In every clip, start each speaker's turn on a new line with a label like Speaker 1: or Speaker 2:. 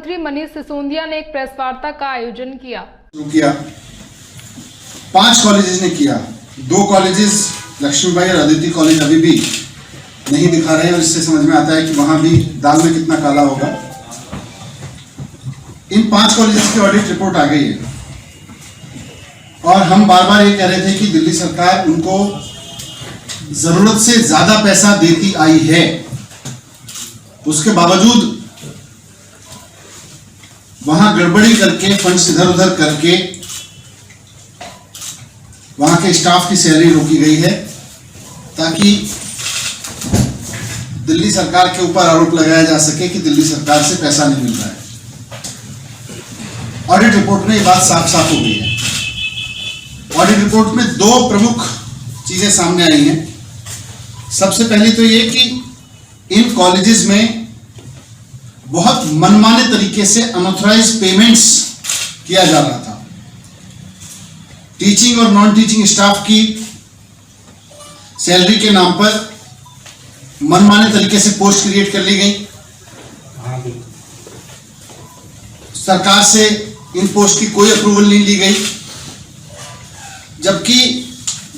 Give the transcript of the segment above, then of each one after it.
Speaker 1: मंत्री मनीष सिसोदिया ने एक प्रेस वार्ता का आयोजन किया।
Speaker 2: 5 कॉलेजेस ने किया। 2 कॉलेजेस लक्ष्मीबाई और अदिति कॉलेज अभी भी नहीं दिखा रहे हैं और इससे समझ में आता है कि वहां भी दाल में कितना काला होगा। इन 5 कॉलेजेस की ऑडिट रिपोर्ट आ गई है और हम बार बार ये कह रहे थे कि दिल्ली सरकार उनको जरूरत से ज्यादा पैसा देती आई है, उसके बावजूद वहां गड़बड़ी करके फंड्स इधर उधर करके वहां के स्टाफ की सैलरी रोकी गई है ताकि दिल्ली सरकार के ऊपर आरोप लगाया जा सके कि दिल्ली सरकार से पैसा नहीं मिल रहा है। ऑडिट रिपोर्ट में ये बात साफ साफ हो गई है। ऑडिट रिपोर्ट में 2 प्रमुख चीजें सामने आई हैं। सबसे पहली तो ये कि इन कॉलेजेस में बहुत मनमाने तरीके से अनऑथराइज पेमेंट्स किया जा रहा था। टीचिंग और नॉन टीचिंग स्टाफ की सैलरी के नाम पर मनमाने तरीके से पोस्ट क्रिएट कर ली गई। सरकार से इन पोस्ट की कोई अप्रूवल नहीं ली गई, जबकि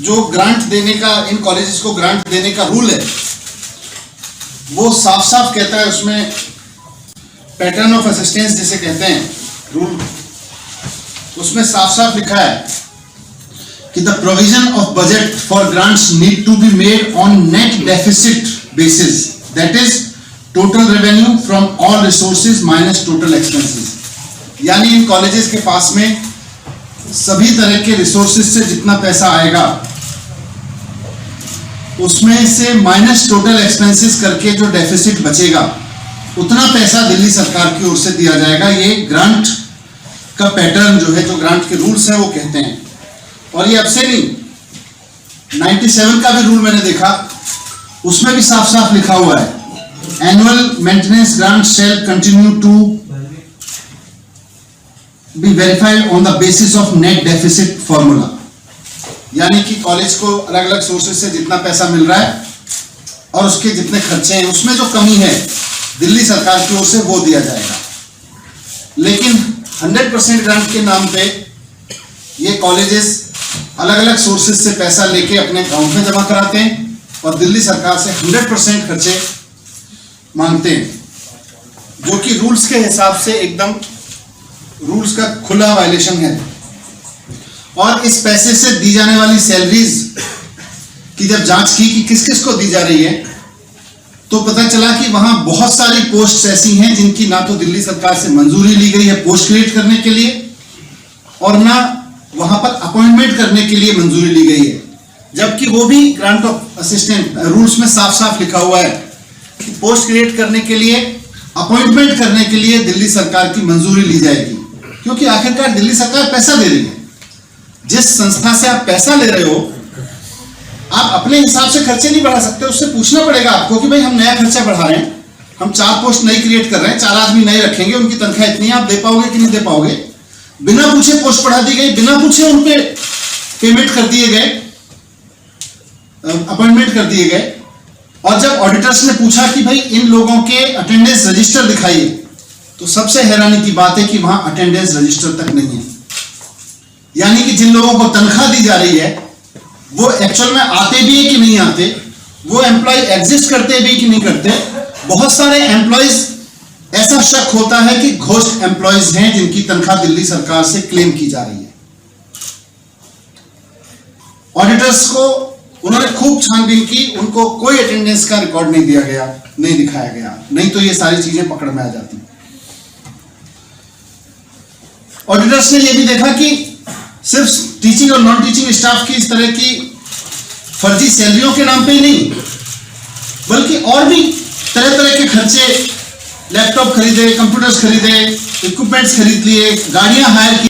Speaker 2: जो ग्रांट देने का, इन कॉलेजेस को ग्रांट देने का रूल है वो साफ साफ कहता है, उसमें पैटर्न ऑफ असिस्टेंस जिसे कहते हैं रूल, उसमें साफ साफ लिखा है कि the provision of budget for grants need to be made on net deficit basis, that is total revenue from all resources minus total expenses. यानी इन कॉलेजेस के पास में सभी तरह के रिसोर्सेज से जितना पैसा आएगा उसमें से माइनस टोटल एक्सपेंसेस करके जो डेफिसिट बचेगा उतना पैसा दिल्ली सरकार की ओर से दिया जाएगा। ये ग्रांट का पैटर्न जो है, जो ग्रांट के रूल्स हैं वो कहते हैं। और ये अब से नहीं, 97 का भी रूल मैंने देखा, उसमें भी साफ साफ लिखा हुआ है annual maintenance grant shall continue to be verified on the basis of net deficit formula. यानी कि कॉलेज को अलग अलग सोर्सेज से जितना पैसा मिल रहा है और उसके जितने खर्चे हैं उसमें जो कमी है दिल्ली सरकार की ओर से वो दिया जाएगा। लेकिन 100% ग्रांट के नाम पे ये कॉलेजेस अलग अलग सोर्सेज से पैसा लेके अपने अकाउंट में जमा कराते हैं और दिल्ली सरकार से 100% खर्चे मांगते हैं, जो कि रूल्स के हिसाब से एकदम रूल्स का खुला वायलेशन है। और इस पैसे से दी जाने वाली सैलरीज की जब जांच की कि किस किस को दी जा रही है तो पता चला कि वहां बहुत सारी पोस्ट ऐसी हैं जिनकी ना तो दिल्ली सरकार से मंजूरी ली गई है पोस्ट क्रिएट करने के लिए और ना वहां पर अपॉइंटमेंट करने के लिए मंजूरी ली गई है, जबकि वो भी ग्रांट ऑफ असिस्टेंट रूल्स में साफ साफ लिखा हुआ है कि पोस्ट क्रिएट करने के लिए, अपॉइंटमेंट करने के लिए दिल्ली सरकार की मंजूरी ली जाएगी। क्योंकि आखिरकार दिल्ली सरकार पैसा दे रही है। जिस संस्था से आप पैसा ले रहे हो आप अपने हिसाब से खर्चे नहीं बढ़ा सकते, उससे पूछना पड़ेगा आपको कि भाई हम नया खर्चा बढ़ा रहे हैं, हम 4 पोस्ट नई क्रिएट कर रहे हैं, 4 आदमी नए रखेंगे, उनकी तनख्वाह इतनी है, आप दे पाओगे कि नहीं दे पाओगे। बिना पूछे पोस्ट बढ़ा दी गई, बिना पूछे उन पे पेमेंट कर दिए गए, अपॉइंटमेंट कर दिए गए। और जब ऑडिटर्स ने पूछा कि भाई इन लोगों के अटेंडेंस रजिस्टर दिखाइए तो सबसे हैरानी की बात है कि वहां अटेंडेंस रजिस्टर तक नहीं है। यानी कि जिन लोगों को तनख्वाह दी जा रही है वो एक्चुअल में आते भी है कि नहीं आते, वो एम्प्लॉय एग्जिस्ट करते भी कि नहीं करते। बहुत सारे एम्प्लॉयज ऐसा शक होता है कि घोस्ट एम्प्लॉयज हैं जिनकी तनख्वाह दिल्ली सरकार से क्लेम की जा रही है। ऑडिटर्स को उन्होंने खूब छानबीन की, उनको कोई अटेंडेंस का रिकॉर्ड नहीं दिया गया, नहीं दिखाया गया, नहीं तो ये सारी चीजें पकड़ में आ जाती। ऑडिटर्स ने यह भी देखा कि सिर्फ टीचिंग और नॉन टीचिंग स्टाफ की इस तरह की फर्जी सैलरियों के नाम पे ही नहीं, बल्कि और भी तरह तरह के खर्चे, लैपटॉप खरीदे, कंप्यूटर्स खरीदे, इक्विपमेंट्स खरीद लिए, गाड़ियां हायर की।